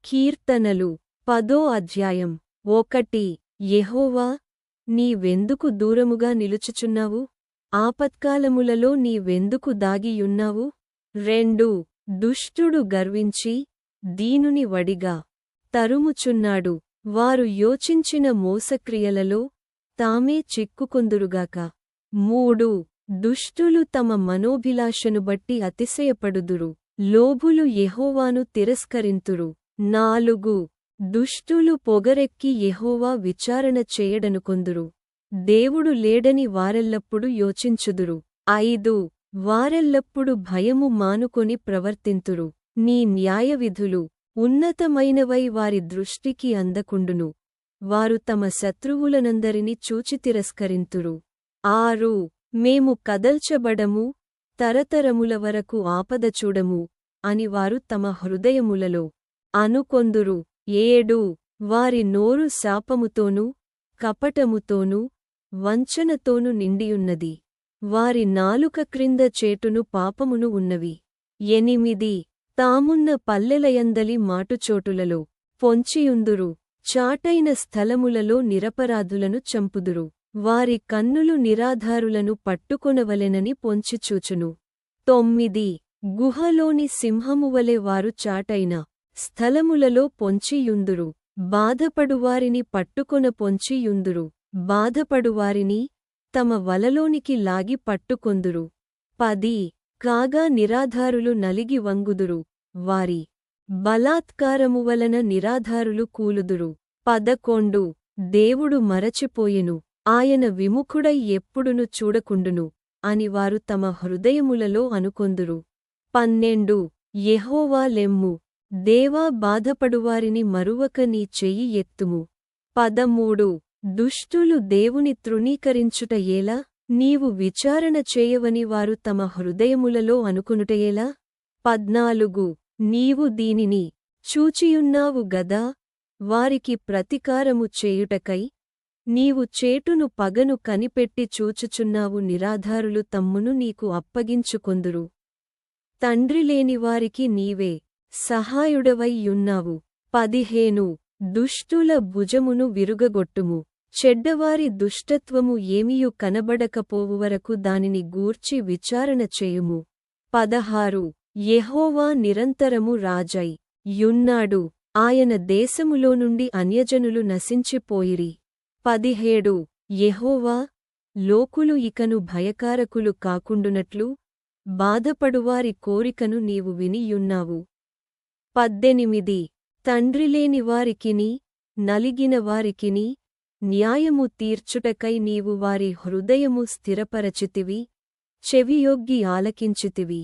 కీర్తనలు 10వ అధ్యాయం 1 యెహోవా, నీవెందుకు దూరముగా నిలుచుచున్నావు? ఆపత్కాలములలో నీవెందుకు దాగియున్నావు? 2 దుష్టుడు గర్వించి దీనుని వడిగా తరుముచున్నాడు. వారు యోచించిన మోసక్రియలలో తామే చిక్కుకొందురుగాక. 3 దుష్టులు తమ మనోభిలాషను బట్టి అతిశయపడుదురు. లోభులు యెహోవాను తిరస్కరింతురు. 4 దుష్టులు పొగరెక్కి యెహోవా విచారణ చేయడనుకొందురు. దేవుడు లేడని వారెల్లప్పుడు యోచించుదురు. 5 వారెల్లప్పుడు భయము మానుకొని ప్రవర్తింతురు. నీ న్యాయవిధులు ఉన్నతమైనవై వారి దృష్టికి అందకుండును. వారు తమ శత్రువులనందరినీ చూచి తిరస్కరింతురు. 6 మేము కదల్చబడము, తరతరముల వరకు ఆపద చూడము అని వారు తమ హృదయములలో అనుకొందురు. 7 వారి నోరు శాపముతోనూ కపటముతోనూ వంచనతోనూ నిండియున్నది. వారి నాలుక క్రింద చేటును పాపమును ఉన్నవి. 8 తామున్న పల్లెలయందలి మాటుచోటులలో పొంచియుందురు. చాటైన స్థలములలో నిరపరాధులను చంపుదురు. వారి కన్నులు నిరాధారులను పట్టుకొనవలెనని పొంచిచూచును. 9 గుహలోని సింహమువలె వారు చాటైన స్థలములలో పొంచియుందురు. బాధపడువారిని పట్టుకొన పొంచియుందురు. బాధపడువారిని తమ వలలోనికి లాగి పట్టుకొందురు. 10 కాగా నిరాధారులు నలిగి వంగుదురు. వారి బలాత్కారము వలన నిరాధారులు కూలుదురు. 11 దేవుడు మరచిపోయెను, ఆయన విముఖుడై ఎప్పుడును చూడకుండును అని వారు తమ హృదయములలో అనుకొందురు. 12 యెహోవా లెమ్ము, దేవా, బాధపడువారిని మరువక నీ చెయ్యి ఎత్తుము. 13 దుష్టులు దేవుని తృణీకరించుట ఎలా? నీవు విచారణ చేయవని వారు తమ హృదయములలో అనుకొనుటయేలా? 14 నీవు దీనిని చూచియున్నావు గదా, వారికి ప్రతికారము చేయుటకై నీవు చేటును పగను కనిపెట్టి చూచుచున్నావు. నిరాధారులు తమ్మును నీకు అప్పగించుకొందురు. తండ్రిలేనివారికి నీవే సహాయుడవై యున్నావు. 15 దుష్టుల భుజమును విరుగగొట్టుము. చెడ్డవారి దుష్టత్వము ఏమియు కనబడకపోవువరకు దానిని గూర్చి విచారణ చేయుము. 16 యెహోవా నిరంతరము రాజై యున్నాడు, ఆయన దేశములో నుండి అన్యజనులు నశించిపోయిరి. 17 యెహోవా, లోకులు ఇకను భయకారకులు కాకుండునట్లు బాధపడువారి కోరికను నీవు వినియున్నావు. 18 తండ్రిలేని వారికిని నలిగిన వారికిని న్యాయము తీర్చుటకై నీవు వారి హృదయము స్థిరపరచితివి, చెవియొగ్గి ఆలకించితివి.